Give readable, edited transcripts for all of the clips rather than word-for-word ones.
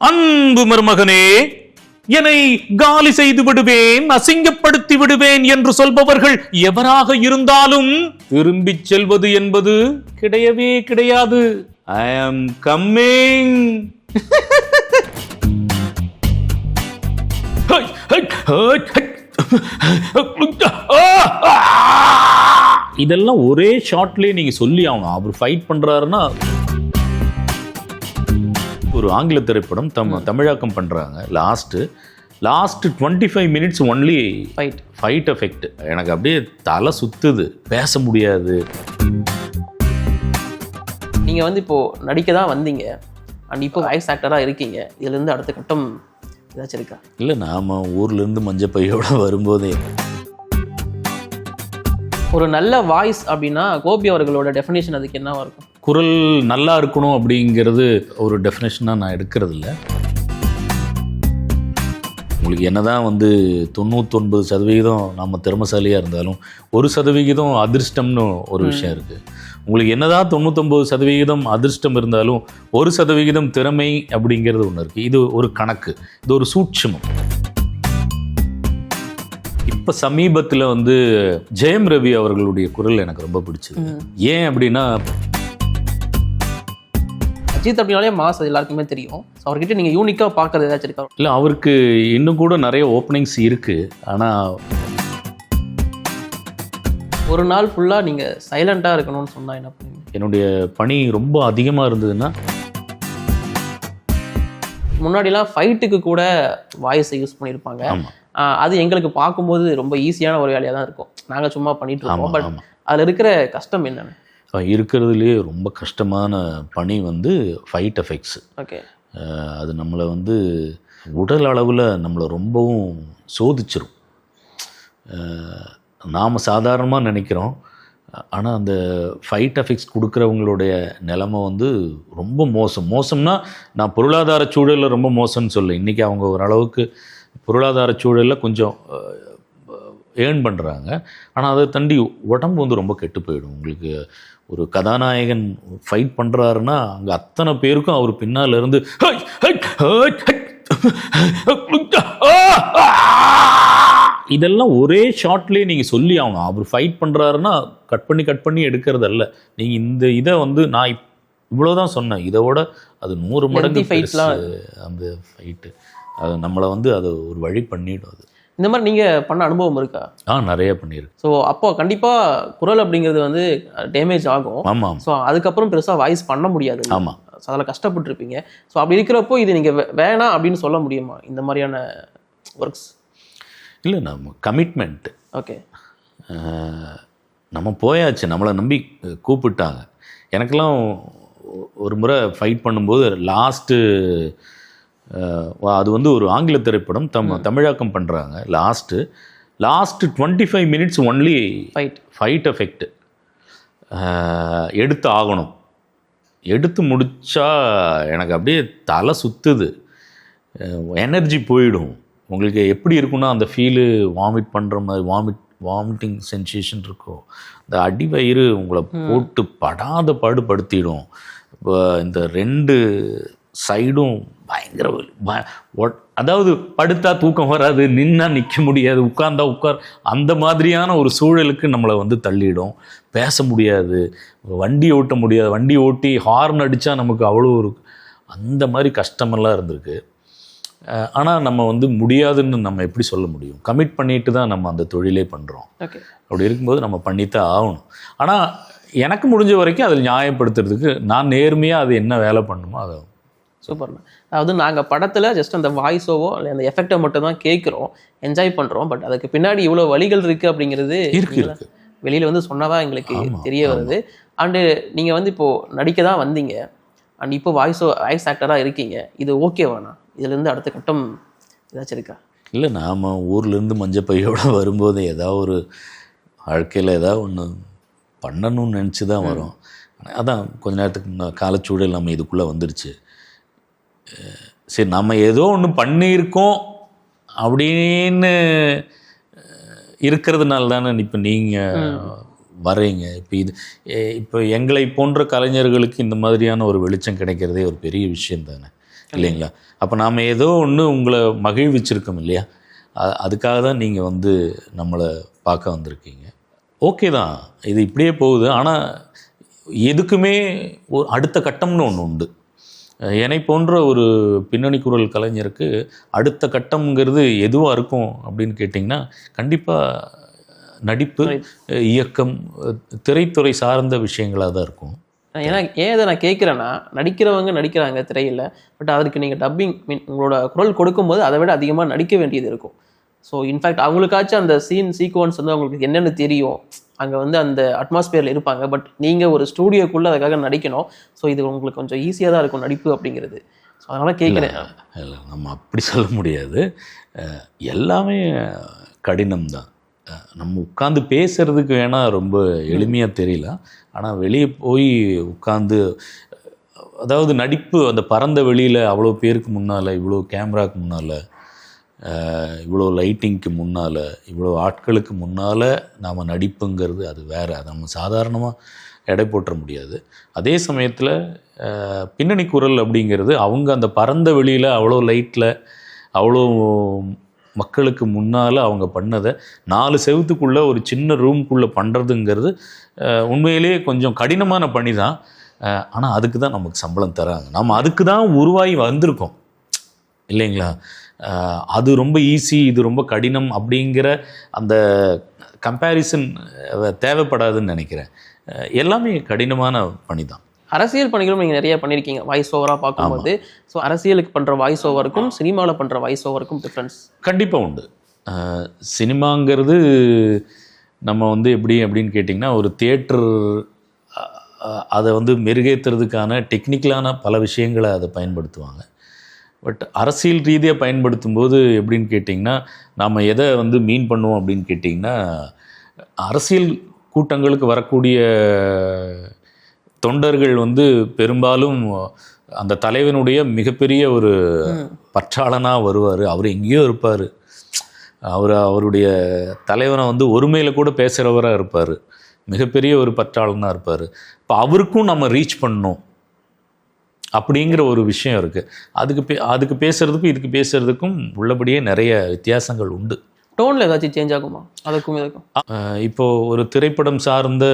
அன்பு மருமகனே, என்னை காலி செய்து விடுவேன், அசிங்கப்படுத்தி விடுவேன் என்று சொல்பவர்கள் எவராக இருந்தாலும் திரும்பிச் செல்வது என்பது கிடையவே கிடையாது. ஐ ஆம் கம்மிங். இதெல்லாம் ஒரே ஷாட்லயே நீங்க சொல்லி ஆகணும். அவர் ஃபைட் பண்றாருன்னா, ஒரு ஆங்கில திரைப்படம் தமிழாக்கம் பண்றாங்க. Last 25 minutes only fight effect. எனக்கு அப்படியே தலை சுத்துது, பேச முடியாது. நீங்க வந்து இப்போ நடிக்க தான் வந்தீங்க, அண்ட் இப்போ வாய்ஸ் ஆக்டரா இருக்கீங்க. இதுல இருந்து அடுத்த கட்டம் ஏதாச்சும் இருக்கா? இல்லை, நாம ஊர்ல இருந்து மஞ்சள் பையோட வரும்போதே ஒரு நல்ல வாய்ஸ் அப்படின்னா கோபி அவர்களோட டெஃபினேஷன் அதுக்கு என்னவா இருக்கும்? குரல் நல்லா இருக்கணும் அப்படிங்கிறது ஒரு டெஃபினேஷனாக நான் எடுக்கிறது இல்லை. உங்களுக்கு என்னதான் வந்து 99% நம்ம திறமைசாலியாக இருந்தாலும் 1% அதிர்ஷ்டம்னு ஒரு விஷயம் இருக்குது. உங்களுக்கு என்னதான் 99% அதிர்ஷ்டம் இருந்தாலும் 1% திறமை அப்படிங்கிறது ஒன்று இருக்குது. இது ஒரு கணக்கு, இது ஒரு சூட்சுமம். இப்போ சமீபத்தில் வந்து ஜெயம் ரவி அவர்களுடைய குரல் எனக்கு ரொம்ப பிடிச்சது. ஏன் அப்படின்னா, அஜித் அப்படின்னாலே மாஸ், அது எல்லாருக்குமே தெரியும். அவர்கிட்ட நீங்கள் யூனிக்காக பார்க்கறது ஏதாச்சும் இருக்கா? இல்லை, அவருக்கு இன்னும் கூட நிறைய ஓப்பனிங்ஸ் இருக்குது. ஆனால் ஒரு நாள் ஃபுல்லாக நீங்கள் சைலண்ட்டாக இருக்கணும்னு சொன்னால் என்ன பண்ணுவீங்க? என்னுடைய பணி ரொம்ப அதிகமாக இருந்ததுன்னா, முன்னாடிலாம் ஃபைட்டுக்கு கூட வாய்ஸை யூஸ் பண்ணியிருப்பாங்க. அது எங்களுக்கு பார்க்கும்போது ரொம்ப ஈஸியான ஒரு வேலையாக தான் இருக்கும். நாங்கள் சும்மா பண்ணிட்டு இருக்கோம். பட் அதில் இருக்கிற கஷ்டம் என்னென்னு? இருக்கிறதுலேயே ரொம்ப கஷ்டமான பணி வந்து ஃபைட் எஃபெக்ட்ஸ். ஓகே. அது நம்மளை வந்து உடல் அளவில் நம்மளை ரொம்பவும் சோதிச்சிரும். நாம் சாதாரணமாக நினைக்கிறோம், ஆனால் அந்த ஃபைட் எஃபெக்ட்ஸ் கொடுக்குறவங்களுடைய நிலைமை வந்து ரொம்ப மோசம்னா, நான் பொருளாதார சூழலில் ரொம்ப மோசம்னு சொல்ல. இன்றைக்கி அவங்க ஓரளவுக்கு பொருளாதார சூழலில் கொஞ்சம் ஏர்ன் பண்ணுறாங்க. ஆனால் அதை தாண்டி உடம்பு வந்து ரொம்ப கெட்டு போயிடும். உங்களுக்கு ஒரு கதாநாயகன் ஃபைட் பண்ணுறாருன்னா அங்கே அத்தனை பேருக்கும் அவர் பின்னால் இருந்து இதெல்லாம் ஒரே ஷாட்லேயே நீங்கள் சொல்லி ஆகணும். அவர் ஃபைட் பண்ணுறாருன்னா கட் பண்ணி எடுக்கிறதல்ல. நீங்கள் இந்த இதை வந்து நான் இவ்வளோதான் சொன்னேன், இதோட அது 100 மடங்கு அந்த ஃபைட்டு. அது நம்மளை வந்து அதை ஒரு வழி பண்ணிடும். அது இந்த மாதிரி நீங்கள் பண்ண அனுபவம் இருக்கா? நிறைய பண்ணியிருக்கு. ஸோ அப்போ கண்டிப்பாக குரல் அப்படிங்கிறது வந்து டேமேஜ் ஆகும். ஆமாம். ஸோ அதுக்கப்புறம் பெருசாக வாய்ஸ் பண்ண முடியாது. ஆமாம். ஸோ அதில் கஷ்டப்பட்டுருப்பீங்க. ஸோ அப்படி இருக்கிறப்போ இது நீங்கள் வேணாம் அப்படின்னு சொல்ல முடியுமா இந்த மாதிரியான ஒர்க்ஸ்? இல்லை, நம்ம கமிட்மெண்ட். ஓகே. நம்ம போயாச்சு, நம்மளை நம்பி கூப்பிட்டாங்க. எனக்கெல்லாம் ஒரு முறை ஃபைட் பண்ணும்போது லாஸ்ட்டு, அது வந்து ஒரு ஆங்கில திரைப்படம் தமிழாக்கம் பண்ணுறாங்க. Last 25 minutes only fight effect. எடுத்து ஆகணும். எடுத்து முடித்தா எனக்கு அப்படியே தலை சுற்றுது, எனர்ஜி போயிடும். உங்களுக்கு எப்படி இருக்குன்னா, அந்த ஃபீலு வாமிட் பண்ணுற மாதிரி வாமிட்டிங் சென்சேஷன் இருக்கும். இந்த அடிவயிறு உங்களை போட்டு படாத பாடுபடுத்திடும். இப்போ இந்த 2 சைடும் பயங்கர, அதாவது படுத்தா தூக்கம் வராது, நின்னா நிற்க முடியாது, உட்கார்ந்தா அந்த மாதிரியான ஒரு சூழலுக்கு நம்மளை வந்து தள்ளிடும். பேச முடியாது, வண்டி ஓட்ட முடியாது, வண்டி ஓட்டி ஹார்ன் அடித்தா நமக்கு அவ்வளோ ஒரு அந்த மாதிரி கஷ்டமெல்லாம் இருந்திருக்கு. ஆனால் நம்ம வந்து முடியாதுன்னு நம்ம எப்படி சொல்ல முடியும்? கமிட் பண்ணிட்டு தான் நம்ம அந்த தொழிலே பண்ணுறோம். அப்படி இருக்கும்போது நம்ம பண்ணித்தான் ஆகணும். ஆனால் எனக்கு முடிஞ்ச வரைக்கும் அதில் நியாயப்படுத்துறதுக்கு நான் நேர்மையாக அது என்ன வேலை பண்ணுமோ அதை. சூப்பர்ண்ணா. அதாவது நாங்கள் படத்தில் ஜஸ்ட் அந்த வாய்ஸோவோ இல்லை அந்த எஃபெக்டை மட்டும் தான் கேட்குறோம், என்ஜாய் பண்ணுறோம். பட் அதுக்கு பின்னாடி இவ்வளோ வழிகள் இருக்குது அப்படிங்கிறது இருக்கு. வெளியில் வந்து சொன்னதான் எங்களுக்கு தெரிய வருது. அண்டு நீங்கள் வந்து இப்போது நடிக்க தான் வந்தீங்க, அண்ட் இப்போ வாய்ஸ் ஆக்டராக இருக்கீங்க. இது ஓகேவாண்ணா? இதுலேருந்து அடுத்த கட்டம் ஏதாச்சும் இருக்கா? இல்லை, நாம் ஊர்லேருந்து மஞ்சள் பையோட வரும்போது ஏதாவது ஒரு வாழ்க்கையில் ஏதாவது ஒன்று பண்ணணும்னு நினச்சி தான் வரும். அதான் கொஞ்ச நேரத்துக்கு காலச்சூழல் நம்ம இதுக்குள்ளே வந்துருச்சு. சரி, நம்ம ஏதோ ஒன்று பண்ணியிருக்கோம் அப்படின்னு இருக்கிறதுனால தானே இப்போ நீங்கள் வர்றீங்க. இப்போ எங்களை போன்ற கலைஞர்களுக்கு இந்த மாதிரியான ஒரு வெளிச்சம் கிடைக்கிறதே ஒரு பெரிய விஷயம் தானே. இல்லைங்களா? அப்போ நாம் ஏதோ ஒன்று உங்களை மகிழ்விச்சிருக்கோம் இல்லையா? அதுக்காக தான் நீங்கள் வந்து நம்மளை பார்க்க வந்திருக்கீங்க. ஓகே தான், இது இப்படியே போகுது. ஆனால் எதுக்குமே ஒரு அடுத்த கட்டம்னு ஒன்று உண்டு. என்னை போன்ற ஒரு பின்னணி குரல் கலைஞருக்கு அடுத்த கட்டம்ங்கிறது எதுவாக இருக்கும் அப்படின்னு கேட்டிங்கன்னா, கண்டிப்பாக நடிப்பு, இயக்கம், திரைத்துறை சார்ந்த விஷயங்களாக தான் இருக்கும். ஏன்னா ஏன் இதை நான் கேட்குறேன்னா, நடிக்கிறவங்க நடிக்கிறாங்க திரையில், பட் அதற்கு நீங்கள் டப்பிங் உங்களோட குரல் கொடுக்கும்போது அதை விட அதிகமாக நடிக்க வேண்டியது இருக்கும். ஸோ இன்ஃபேக்ட் அவங்களுக்காச்சும் அந்த சீக்வன்ஸ் வந்து அவங்களுக்கு என்னென்னு தெரியும், அங்கே வந்து அந்த அட்மாஸ்பியரில் இருப்பாங்க. பட் நீங்கள் ஒரு ஸ்டூடியோக்குள்ளே அதுக்காக நடிக்கணும். ஸோ இது உங்களுக்கு கொஞ்சம் ஈஸியாக தான் இருக்கும் நடிப்பு அப்படிங்கிறது. ஸோ அதனால் கேட்குறேன். இல்லை, நம்ம அப்படி சொல்ல முடியாது. எல்லாமே கடினம் தான். நம்ம உட்காந்து பேசுகிறதுக்கு வேணால் ரொம்ப எளிமையாக தெரியல. ஆனால் வெளியே போய் உட்காந்து, அதாவது நடிப்பு அந்த பரந்த வெளியில் அவ்வளோ பேருக்கு முன்னால், இவ்வளோ கேமராவுக்கு முன்னால், இவ்வளோ லைட்டிங்க்கு முன்னால், இவ்வளோ ஆட்களுக்கு முன்னால் நாம் நடிப்புங்கிறது அது வேறு. அதை நம்ம சாதாரணமாக எடை போட்டுற முடியாது. அதே சமயத்தில் பின்னணி குரல் அப்படிங்கிறது அவங்க அந்த பரந்த வெளியில் அவ்வளோ லைட்டில் அவ்வளோ மக்களுக்கு முன்னால் அவங்க பண்ணதை 4 செவத்துக்குள்ளே ஒரு சின்ன ரூம்குள்ளே பண்ணுறதுங்கிறது உண்மையிலேயே கொஞ்சம் கடினமான பணி தான். ஆனால் அதுக்கு தான் நமக்கு சம்பளம் தராங்க. நம்ம அதுக்கு தான் உருவாகி வந்திருக்கோம் இல்லைங்களா? அது ரொம்ப ஈஸி, இது ரொம்ப கடினம் அப்படிங்கிற அந்த கம்பேரிசன் தேவைப்படாதுன்னு நினைக்கிறேன். எல்லாமே கடினமான பணி தான். அரசியல் பணிகளும் நீங்கள் நிறைய பண்ணியிருக்கீங்க வாய்ஸ் ஓவராக பார்க்கும்போது. ஸோ அரசியலுக்கு பண்ணுற வாய்ஸ் ஓவருக்கும் சினிமாவில் பண்ணுற வாய்ஸ் ஓவருக்கும் டிஃப்ரென்ஸ் கண்டிப்பாக உண்டு. சினிமாங்கிறது நம்ம வந்து எப்படி அப்படின்னு கேட்டிங்கன்னா, ஒரு தியேட்டர் அதை வந்து மெருகேற்றுறதுக்கான டெக்னிக்கலான பல விஷயங்களை அதை பயன்படுத்துவாங்க. பட் அரசியல் ரீதியாக பயன்படுத்தும் போது எப்படின்னு கேட்டிங்கன்னா, நாம் எதை வந்து மீன் பண்ணுவோம் அப்படின்னு கேட்டிங்கன்னா, அரசியல் கூட்டங்களுக்கு வரக்கூடிய தொண்டர்கள் வந்து பெரும்பாலும் அந்த தலைவனுடைய மிகப்பெரிய ஒரு பற்றாளனாக வருவார். அவர் எங்கேயோ இருப்பார். அவருடைய தலைவனை வந்து ஒருமையில் கூட பேசுகிறவராக இருப்பார். மிகப்பெரிய ஒரு பற்றாளனாக இருப்பார். இப்போ அவருக்கும் நம்ம ரீச் பண்ணணும் அப்படிங்கிற ஒரு விஷயம் இருக்குது. அதுக்கு பேசுகிறதுக்கும் இதுக்கு பேசுகிறதுக்கும் உள்ளபடியே நிறைய வித்தியாசங்கள் உண்டு. டோனில் ஏதாச்சும் சேஞ்ச் ஆகுமா அதுக்கும் இதுக்கும்? இப்போது ஒரு திரைப்படம் சார்ந்த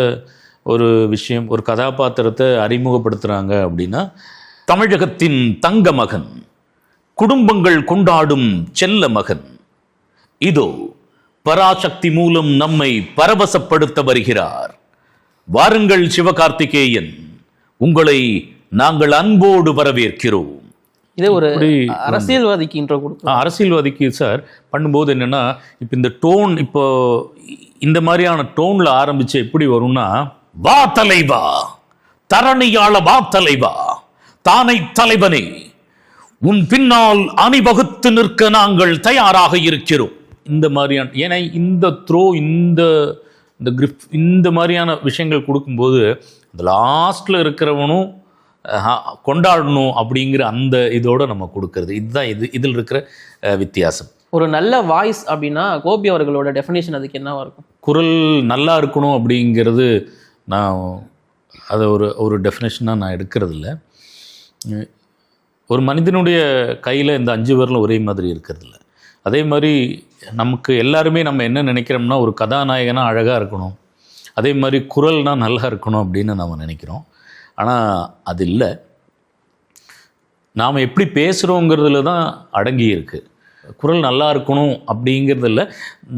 ஒரு விஷயம், ஒரு கதாபாத்திரத்தை அறிமுகப்படுத்துகிறாங்க அப்படின்னா, தமிழகத்தின் தங்க மகன், குடும்பங்கள் கொண்டாடும் செல்ல மகன், இதோ பராசக்தி மூலம் நம்மை பரவசப்படுத்த வருகிறார், வாருங்கள் சிவகார்த்திகேயன், உங்களை நாங்கள் அன்போடு வரவேற்கிறோம். இதே ஒரு அரசியல்வாதிக்கு இன்ட்ரோ கொடுக்கும். அரசியல்வாதிக்கு சார் பண்ணும்போது என்னென்னா, இப்போ இந்த டோன், இப்போ இந்த மாதிரியான டோனில் ஆரம்பித்து எப்படி வரும்னா, வா தலைவா, தரணியாள வா தலைவா, தானை தலைவனே, உன் பின்னால் அணிவகுத்து நிற்க நாங்கள் தயாராக இருக்கிறோம். இந்த மாதிரியான, ஏன்னா இந்த த்ரோ, இந்த கிரிப், இந்த மாதிரியான விஷயங்கள் கொடுக்கும்போது இந்த லாஸ்ட்டில் இருக்கிறவனும் கொண்டாடணும் அப்படிங்கிற அந்த இதோடு நம்ம கொடுக்கறது. இதுதான் இதில் இருக்கிற வித்தியாசம். ஒரு நல்ல வாய்ஸ் அப்படின்னா கோபி அவர்களோட டெஃபினேஷன் அதுக்கு என்னவா இருக்கும்? குரல் நல்லா இருக்கணும் அப்படிங்கிறது நான் அதை ஒரு டெஃபினேஷனாக நான் எடுக்கிறதில்ல. ஒரு மனிதனுடைய கையில் இந்த 5 விரலும் ஒரே மாதிரி இருக்கிறதில்ல. அதே மாதிரி நமக்கு எல்லாருமே நம்ம என்ன நினைக்கிறோம்னா, ஒரு கதாநாயகனாக அழகாக இருக்கணும், அதே மாதிரி குரல்னால் நல்லா இருக்கணும் அப்படின்னு நம்ம நினைக்கிறோம். ஆனால் அது இல்லை. நாம் எப்படி பேசுகிறோங்கிறதுல தான் அடங்கி இருக்குது. குரல் நல்லா இருக்கணும் அப்படிங்கிறது இல்லை,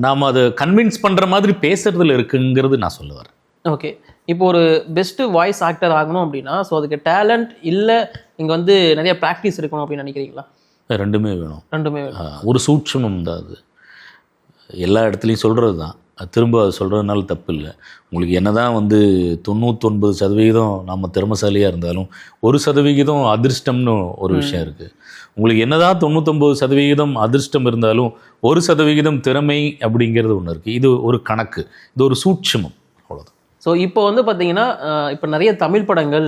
நாம் அதை கன்வின்ஸ் பண்ணுற மாதிரி பேசுகிறதுல இருக்குங்கிறது நான் சொல்ல வரேன். ஓகே, இப்போ ஒரு பெஸ்ட்டு வாய்ஸ் ஆக்டர் ஆகணும் அப்படின்னா, ஸோ அதுக்கு டேலண்ட் இல்லை, இங்கே வந்து நிறைய ப்ராக்டிஸ் இருக்கணும் அப்படின்னு நினைக்கிறீங்களா? ரெண்டுமே வேணும். ஒரு சூட்சமம் தான் அது. எல்லா இடத்துலையும் சொல்கிறது தான், திரும்ப அது சொல்கிறதுனால தப்பு இல்லை. உங்களுக்கு என்ன தான் வந்து 99% நம்ம திறமைசாலியாக இருந்தாலும் 1% அதிர்ஷ்டம்னு ஒரு விஷயம் இருக்குது. உங்களுக்கு என்ன தான் 99% அதிர்ஷ்டம் இருந்தாலும் 1% திறமை அப்படிங்கிறது ஒன்று இருக்குது. இது ஒரு கணக்கு, இது ஒரு சூட்சமம், அவ்வளோதான். ஸோ இப்போ வந்து பார்த்தீங்கன்னா, இப்போ நிறைய தமிழ் படங்கள்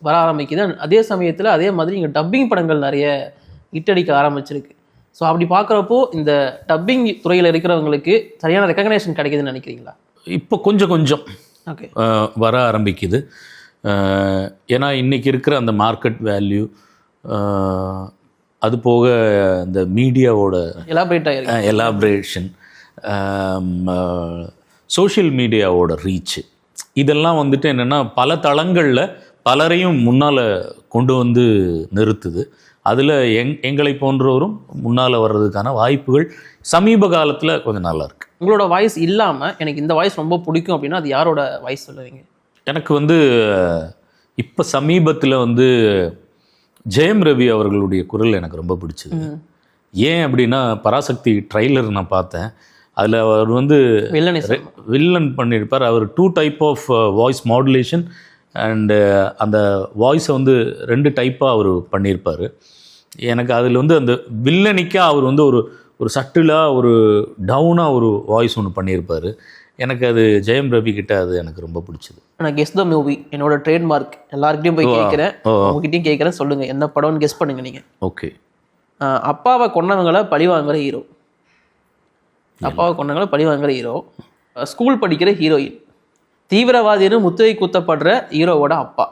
வர ஆரம்பிக்குது. அதே சமயத்தில் அதே மாதிரி இங்கே டப்பிங் படங்கள் நிறைய இட்டடிக்க ஆரம்பிச்சிருக்கு. ஸோ அப்படி பார்க்குறப்போ இந்த டப்பிங் துறையில் இருக்கிறவங்களுக்கு சரியான ரெக்கக்னேஷன் கிடைக்குதுன்னு நினைக்கிறீங்களா? இப்போ கொஞ்சம் ஓகே வர ஆரம்பிக்குது. ஏன்னா இன்றைக்கி இருக்கிற அந்த மார்க்கெட் வேல்யூ, அது போக இந்த மீடியாவோட எலாபரேஷன், சோஷியல் மீடியாவோட ரீச்சு, இதெல்லாம் வந்துட்டு என்னென்னா பல தளங்களில் பலரையும் முன்னால் கொண்டு வந்து நிறுத்துது. அதில் எங்களை போன்றவரும் முன்னால் வர்றதுக்கான வாய்ப்புகள் சமீப காலத்தில் கொஞ்சம் நல்லா இருக்கு. உங்களோட வாய்ஸ் இல்லாமல் எனக்கு இந்த வாய்ஸ் ரொம்ப பிடிக்கும் அப்படின்னா அது யாரோட வாய்ஸ் சொல்லுவீங்க? எனக்கு வந்து இப்போ சமீபத்தில் வந்து ஜெயம் ரவி அவர்களுடைய குரல் எனக்கு ரொம்ப பிடிச்சது. ஏன் அப்படின்னா பராசக்தி ட்ரைலர் நான் பார்த்தேன். அதில் அவர் வந்து வில்லன் பண்ணியிருப்பார். அவர் 2 type of voice modulation and அந்த வாய்ஸை வந்து 2 டைப்பாக அவர் பண்ணியிருப்பார். எனக்கு அதில் வந்து அந்த வில்லனிக்காக அவர் வந்து ஒரு சட்டிலாக ஒரு டவுனாக ஒரு வாய்ஸ் ஒன்று பண்ணியிருப்பார். எனக்கு அது ஜெயம் ரவி கிட்ட அது எனக்கு ரொம்ப பிடிச்சது. நான் கெஸ் த மூவி என்னோட ட்ரேட்மார்க், எல்லாருக்கிட்டையும் போய் கேட்குறேன், உங்ககிட்டையும் கேட்குறேன், சொல்லுங்கள் என்ன படம்னு கெஸ் பண்ணுங்க நீங்கள். ஓகே. அப்பாவை கொன்னவங்களை பழிவாங்குற ஹீரோ. அப்பாவை கொன்னவங்களை பழிவாங்குற ஹீரோ. ஸ்கூல் படிக்கிற ஹீரோயின். தீவிரவாதின்னு முத்திரை குத்தப்படுற ஹீரோவோட அப்பா.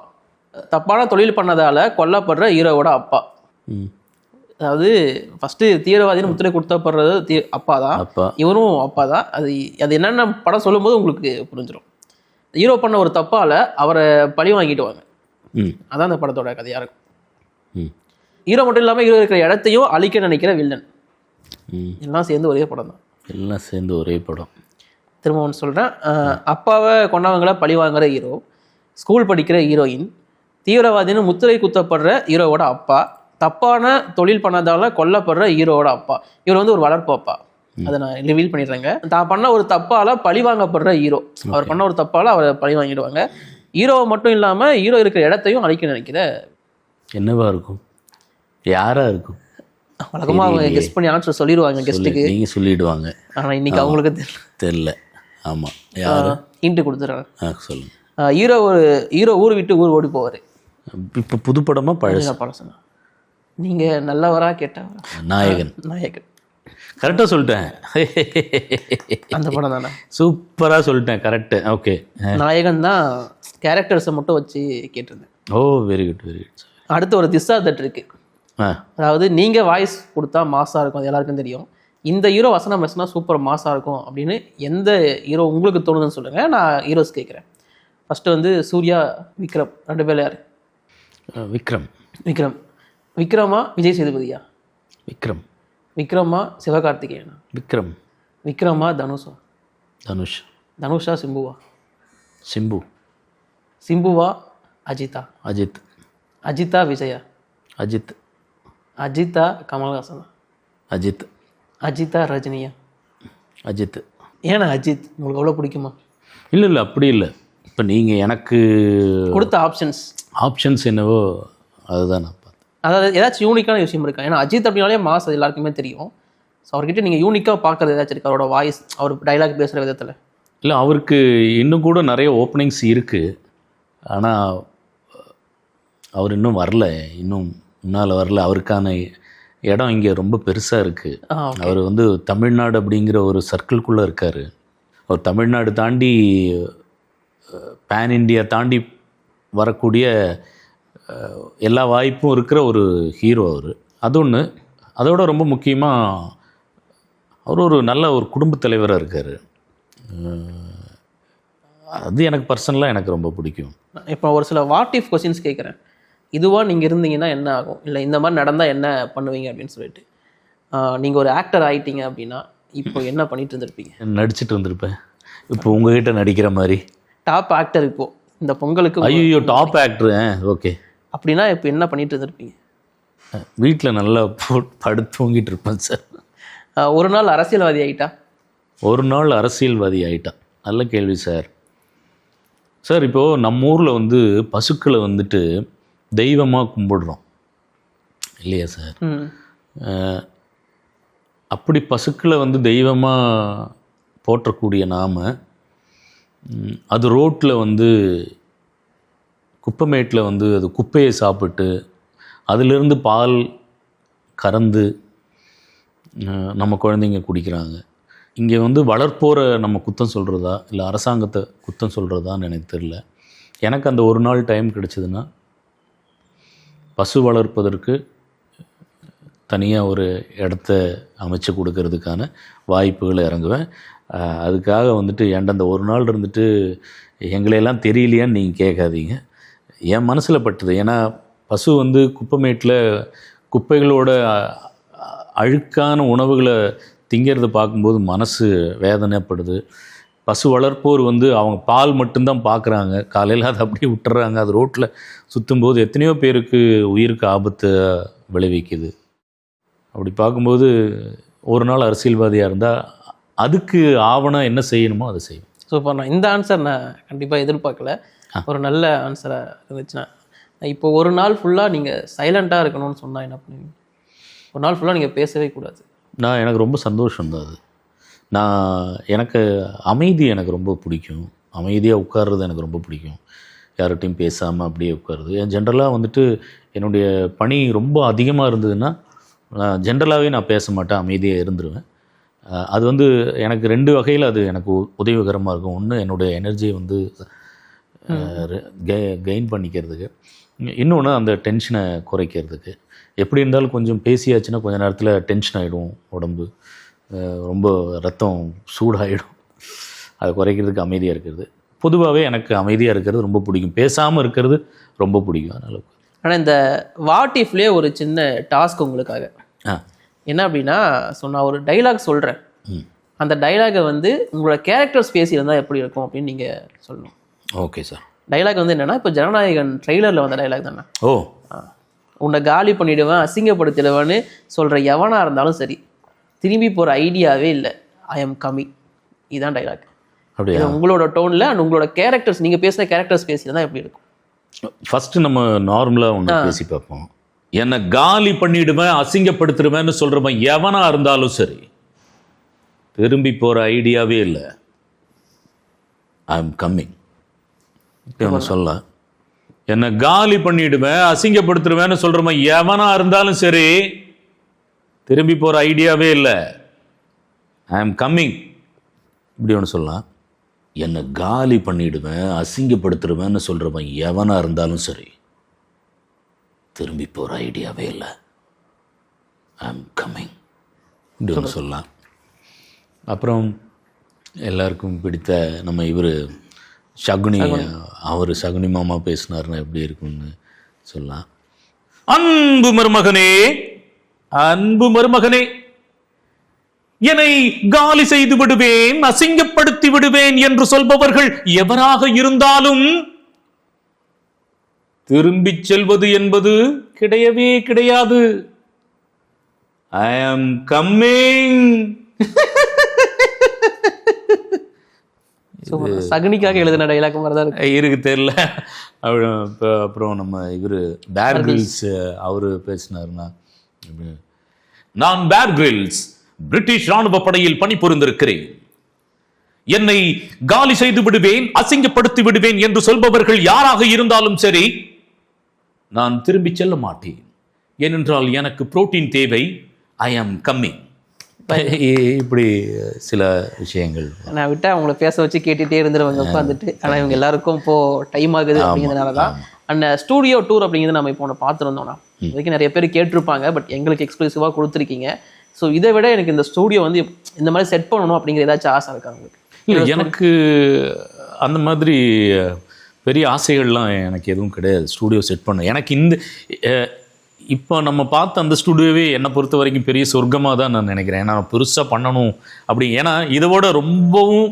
தப்பான தொழில் பண்ணதால் கொல்லப்படுற ஹீரோவோட அப்பா. அதாவது ஃபஸ்ட்டு தீவிரவாதின்னு முத்திரை குத்தப்படுறது அப்பா தான், இவரும் அப்பா தான். அது என்னென்ன படம் சொல்லும்போது உங்களுக்கு புரிஞ்சிடும். ஹீரோ பண்ண ஒரு தப்பால் அவரை பழி வாங்கிடுவாங்க. அதான் அந்த படத்தோட கதையாக இருக்கும். ஹீரோ மட்டும் இல்லாமல் ஹீரோ இருக்கிற இடத்தையும் அழிக்க நினைக்கிற வில்லன். எல்லாம் சேர்ந்து ஒரே படம் தான். எல்லாம் சேர்ந்து ஒரே படம். திரும்ப ஒன்று சொல்கிறேன். அப்பாவை கொண்டவங்களை பழி வாங்குற ஹீரோ, ஸ்கூல் படிக்கிற ஹீரோயின், தீவிரவாதின்னு முத்திரை குத்தப்படுற ஹீரோவோட அப்பா, தப்பான தொழில் பண்ணதால கொல்லப்படுற ஹீரோவோட அப்பா. இவர் வந்து ஒரு வளர்ப்பு அப்பா. அதை நான் ரிவீல் பண்ணிடுறேங்க. தான் பண்ண ஒரு தப்பால் பழி வாங்கப்படுற ஹீரோ. அவர் பண்ண ஒரு தப்பால் அவரை பழி வாங்கிடுவாங்க. ஹீரோவை மட்டும் இல்லாமல் ஹீரோ இருக்கிற இடத்தையும் அழிக்க நினைக்கிற என்னவா இருக்கும்? யாராக இருக்கும்? வழக்கமாக அவங்க கெஸ்ட் பண்ணி ஆன்சர் சொல்லிடுவாங்க கெஸ்ட்டுக்கு. நீங்கள் சொல்லிடுவாங்க. ஆனால் இன்னைக்கு அவங்களுக்கு தெரியல. ஆமாம், யார் ஹிண்ட் கொடுத்துட்றாங்க. சொல்லுங்கள். ஹீரோ ஊர் விட்டு ஊர் ஓடி போவார். இப்போ புது படமாக பழசா? பழசுனா நீங்கள் நல்லவரா கேட்டவரா? நாயகன். கரெக்டாக சொல்லிட்டேன். அந்த படம் தானே? சூப்பராக சொல்லிட்டேன். கரெக்டு. ஓகே, நாயகன் தான். கேரக்டர்ஸை மட்டும் வச்சு கேட்டிருந்தேன். ஓ, வெரி குட், வெரி குட். அடுத்து ஒரு திஸ்ஸா தட் இருக்கு. அதாவது நீங்கள் வாய்ஸ் கொடுத்தா மாஸாக இருக்கும், அது எல்லாருக்கும் தெரியும். இந்த ஹீரோ வசனம் பேசினா சூப்பர் மாஸாக இருக்கும் அப்படின்னு எந்த ஹீரோ உங்களுக்கு தோணுதுன்னு சொல்லுங்கள். நான் ஹீரோஸ் கேட்குறேன். ஃபஸ்ட்டு வந்து சூர்யா, விக்ரம், 2 பேர் யார்? விக்ரமா விஜய் சேதுபதியா? விக்ரமா சிவகார்த்திகேயனா? விக்ரமா தனுஷா சிம்புவா அஜித்தா விஜயா? அஜித்தா கமல்ஹாசனா? அஜித்தா ரஜினியா? ஏன்னா அஜித் உங்களுக்கு அவ்வளோ பிடிக்குமா? இல்லை அப்படி இல்லை. இப்போ நீங்கள் எனக்கு கொடுத்த ஆப்ஷன்ஸ் என்னவோ அதுதான் நான் பார்த்தேன். அதாவது ஏதாச்சும் யூனிக்கான விஷயம் இருக்கா? ஏன்னா அஜித் அப்படின்னாலே மாஸ் அது எல்லாருக்குமே தெரியும். ஸோ அவர்கிட்ட நீங்கள் யூனிக்காக பார்க்குறது ஏதாச்சும் இருக்கா? அவரோட வாய்ஸ், அவர் டைலாக் பேசுகிற விதத்தில். இல்லை, அவருக்கு இன்னும் கூட நிறைய ஓப்பனிங்ஸ் இருக்குது. ஆனால் அவர் இன்னும் வரல, இன்னும் முன்னால் வரல. அவருக்கான இடம் இங்கே ரொம்ப பெருசாக இருக்குது. அவர் வந்து தமிழ்நாடு அப்படிங்கிற ஒரு சர்க்கிள்குள்ளே இருக்கார். அவர் தமிழ்நாடு தாண்டி பேன் இண்டியா தாண்டி வரக்கூடிய எல்லா வாய்ப்பும் இருக்கிற ஒரு ஹீரோ அவர். அது ஒன்று. அதோட ரொம்ப முக்கியமாக அவர் ஒரு நல்ல ஒரு குடும்பத் தலைவராக இருக்கார். அது எனக்கு பர்சனலாக எனக்கு ரொம்ப பிடிக்கும். இப்போ ஒரு சில வாட் இஃப் கொஸ்டின்ஸ் கேட்குறேன். இதுவாக நீங்கள் இருந்தீங்கன்னா என்ன ஆகும், இல்லை இந்த மாதிரி நடந்தால் என்ன பண்ணுவீங்க அப்படின்னு சொல்லிட்டு. நீங்கள் ஒரு ஆக்டர் ஆகிட்டீங்க அப்படின்னா இப்போ என்ன பண்ணிட்டு இருந்திருப்பீங்க? நடிச்சிட்டு இருந்திருப்பேன். இப்போ உங்ககிட்ட நடிக்கிற மாதிரி டாப் ஆக்டர் இப்போது இந்த பொங்கலுக்கு. ஐயோ, டாப் ஆக்டர். ஓகே. அப்படின்னா இப்போ என்ன பண்ணிட்டு இருந்திருப்பீங்க? வீட்டில் நல்லா படுத்து தூங்கிட்டு இருப்பேன் சார். ஒரு நாள் அரசியல்வாதி ஆகிட்டா? நல்ல கேள்வி சார். சார், இப்போது நம்ம ஊரில் வந்து பசுக்களை வந்துட்டு தெய்வமாக கும்பிடுறோம் இல்லையா சார்? அப்படி பசுக்களை வந்து தெய்வமாக போற்றக்கூடிய நாம் அது ரோட்டில் வந்து குப்பைமேட்டில் வந்து அது குப்பையை சாப்பிட்டு அதிலிருந்து பால் கறந்து நம்ம குழந்தைங்க குடிக்கிறாங்க. இங்கே வந்து வளர்ப்போரை நம்ம குத்தம் சொல்கிறதா இல்லை அரசாங்கத்தை குத்தம் சொல்கிறதான்னு எனக்கு தெரியல. எனக்கு அந்த ஒரு நாள் டைம் கிடச்சிதுன்னா பசு வளர்ப்பதற்கு தனியாக ஒரு இடத்த அமைச்சு கொடுக்கறதுக்கான வாய்ப்புகளை இறங்குவேன். அதுக்காக வந்துட்டு ஏன்டா அந்த ஒரு நாள் இருந்துட்டு எங்களையெல்லாம் தெரியலையான்னு நீங்கள் கேட்காதீங்க. என் மனசில் பட்டது. ஏன்னா பசு வந்து குப்பைமேட்டில் குப்பைகளோட அழுக்கான உணவுகளை திங்கிறத பார்க்கும்போது மனசு வேதனைப்படுது. பசு வளர்ப்போர் வந்து அவங்க பால் மட்டும்தான் பார்க்குறாங்க, காலையில் அதை அப்படியே விட்டுறாங்க. அது ரோட்டில் சுற்றும்போது எத்தனையோ பேருக்கு உயிருக்கு ஆபத்தை விளைவிக்குது. அப்படி பார்க்கும்போது ஒரு நாள் அரசியல்வாதியாக இருந்தால் அதுக்கு ஆவணம் என்ன செய்யணுமோ அதை செய்யும். சூப்பர். நான் இந்த ஆன்சர் நான் கண்டிப்பாக எதிர்பார்க்கல. ஒரு நல்ல ஆன்சராக இருந்துச்சுன்னா, இப்போ ஒரு நாள் ஃபுல்லாக நீங்கள் சைலண்ட்டாக இருக்கணும்னு சொன்னால் என்ன பண்ணுவீங்க? ஒரு நாள் ஃபுல்லாக நீங்கள் பேசவே கூடாது. எனக்கு ரொம்ப சந்தோஷம்தான் அது. எனக்கு அமைதி எனக்கு ரொம்ப பிடிக்கும். அமைதியாக உட்கார்றது எனக்கு ரொம்ப பிடிக்கும். யார்கிட்டையும் பேசாமல் அப்படியே உட்காருது. ஜென்ரலாக வந்துட்டு என்னுடைய பணி ரொம்ப அதிகமாக இருந்ததுன்னா ஜென்ரலாகவே நான் பேச மாட்டேன், அமைதியாக இருந்துருவேன். அது வந்து எனக்கு 2 வகையில் அது எனக்கு உதவிகரமாக இருக்கும். ஒன்று என்னுடைய எனர்ஜியை வந்து கெயின் பண்ணிக்கிறதுக்கு, இன்னொன்று அந்த டென்ஷனை குறைக்கிறதுக்கு. எப்படி இருந்தாலும் கொஞ்சம் பேசியாச்சுன்னா கொஞ்சம் நேரத்தில் டென்ஷன் ஆகிடும், உடம்பு ரொம்ப ரத்தம் சூடாகிடும். அதை குறைக்கிறதுக்கு அமைதியாக இருக்கிறது. பொதுவாகவே எனக்கு அமைதியாக இருக்கிறது ரொம்ப பிடிக்கும், பேசாமல் இருக்கிறது ரொம்ப பிடிக்கும். அதனால் ஆனால் இந்த வாட் இஃப்லேயே ஒரு சின்ன டாஸ்க் உங்களுக்காக. என்ன அப்படின்னா, நான் ஒரு டைலாக் சொல்கிறேன். அந்த டைலாகை வந்து உங்களோட கேரக்டர்ஸ் பேசியிருந்தால் எப்படி இருக்கும் அப்படின்னு நீங்கள் சொல்லணும். Okay sir. டைலாக் வந்து என்னென்னா, இப்போ ஜனநாயகன் ட்ரெய்லரில் வந்த டைலாக் தானே. உன்னை காலி பண்ணிவிடுவேன், அசிங்கப்படுத்திடுவேன்னு சொல்கிற எவனாக இருந்தாலும் சரி, திரும்பி போகிற ஐடியாவே இல்லை, ஐ எம் கம்மிங். இதுதான் டைலாக். அப்படியே உங்களோட டோனில் அண்ட் உங்களோட கேரக்டர்ஸ், நீங்கள் பேசுகிற கேரக்டர்ஸ் பேசியிருந்தால் எப்படி இருக்கும்? ஃபஸ்ட்டு நம்ம நார்மலாக ஒன்று பேசி பார்ப்போம். என்னை காலி பண்ணிவிடுவேன், அசிங்கப்படுத்திடுவேன்னு சொல்கிறவன் எவனாக இருந்தாலும் சரி, திரும்பி போகிற ஐடியாவே இல்லை, ஐ எம் கம்மிங். ஒன்று சொல்லலாம். என்னை காலி பண்ணிவிடுவேன், அசிங்கப்படுத்திடுவேன்னு சொல்கிறவன் எவனாக இருந்தாலும் சரி, திரும்பி போகிற ஐடியாவே இல்லை, ஐ எம் கம்மிங். இப்படி ஒன்று சொல்லலாம். என்னை காலி பண்ணிவிடுவேன், அசிங்கப்படுத்திடுவேன்னு சொல்கிறவன் எவனாக இருந்தாலும் சரி, திரும்பி போகிற ஐடியாவே இல்லை, ஐ எம் கம்மிங். இப்படி ஒன்று சொல்லலாம். அப்புறம் எல்லாருக்கும் பிடித்த நம்ம இவர் சகுனி, அவர் சகுனி மாமா பேசினார்னா எப்படி இருக்குன்னு சொல்லலாம். அன்பு மருமகனே, அன்பு மருமகனே, என்னை காலி செய்து விடுவேன், அசிங்கப்படுத்தி விடுவேன் என்று சொல்பவர்கள் எவராக இருந்தாலும் திரும்பிச் செல்வது என்பது கிடையவே கிடையாது. ஐ ஆம் கம்மிங். சகுனிக்காக எழுதின டைலாக் மாதிரி தான் இருக்கு, தெரியல. அப்புறம் நம்ம இவர் பேர் கிரில்ஸ் அவரு பேசினாருன்னா, நான் பேர் கிரில்ஸ் பிரிட்டிஷ் ராணுவ படையில் பணிபுரிந்திருக்கிறேன். என்னை காலி செய்து விடுவேன், அசிங்கப்படுத்தி விடுவேன் என்று சொல்பவர்கள் யாராக இருந்தாலும் சரி, நான் திரும்பி செல்ல மாட்டேன். ஏனென்றால் எனக்கு புரோட்டீன் தேவை. ஐ ஆம் கம்மிங். இப்படி சில விஷயங்கள் நான் விட்டா அவங்களை பேச வச்சு கேட்டுகிட்டே இருந்துருவாங்க உட்காந்துட்டு. ஆனால் இவங்க எல்லாருக்கும் இப்போது டைம் ஆகுது அப்படிங்கிறதுனால தான். அண்ட் ஸ்டூடியோ டூர் அப்படிங்கிறது நம்ம இப்போ ஒன்று பார்த்துருந்தோம்னா, இது வரைக்கும் நிறைய பேர் கேட்டிருப்பாங்க, பட் எங்களுக்கு எக்ஸ்க்ளூசிவாக கொடுத்துருக்கீங்க. ஸோ இதை விட எனக்கு இந்த ஸ்டூடியோ வந்து இந்த மாதிரி செட் பண்ணணும் அப்படிங்கிற ஏதாச்சும் ஆசை இருக்கா உங்களுக்கு? இல்லை, எனக்கு அந்த மாதிரி பெரிய ஆசைகள்லாம் எனக்கு எதுவும் கிடையாது ஸ்டூடியோ செட் பண்ண. எனக்கு இந்த இப்போ நம்ம பார்த்த அந்த ஸ்டூடியோவே என்னை பொறுத்த வரைக்கும் பெரிய சொர்க்கமாக தான் நான் நினைக்கிறேன். ஏன்னா பெருசாக பண்ணணும் அப்படி, ஏன்னா இதோட ரொம்பவும்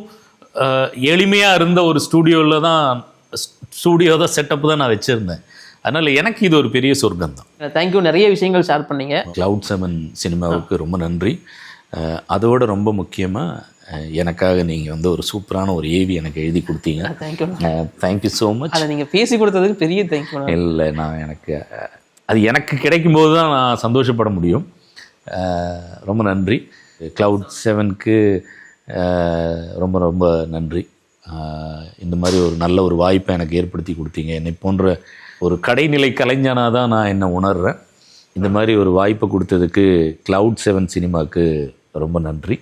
எளிமையாக இருந்த ஒரு ஸ்டூடியோ தான் செட்டப் தான் நான் வச்சுருந்தேன். அதனால் எனக்கு இது ஒரு பெரிய சொர்க்கம் தான். தேங்க்யூ. நிறைய விஷயங்கள் ஷேர் பண்ணீங்க. Cloud7 சினிமாவுக்கு ரொம்ப நன்றி. அதோட ரொம்ப முக்கியமாக எனக்காக நீங்கள் வந்து ஒரு சூப்பரான ஒரு ஏவி எனக்கு எழுதி கொடுத்தீங்க. Thank you so much. அதை நீங்கள் பேசி கொடுத்ததுக்கு பெரிய தேங்க்யூ. இல்லை, அது எனக்கு கிடைக்கும்போது தான் நான் சந்தோஷப்பட முடியும். ரொம்ப நன்றி. Cloud7க்கு ரொம்ப ரொம்ப நன்றி. இந்த மாதிரி ஒரு நல்ல ஒரு வாய்ப்பை எனக்கு ஏற்படுத்தி கொடுத்தீங்க. என்னை போன்ற ஒரு கடைநிலை கலைஞனாக தான் நான் என்ன உணர்கிறேன். இந்த மாதிரி ஒரு வாய்ப்பை கொடுத்ததுக்கு Cloud7 சினிமாவுக்கு ரொம்ப நன்றி.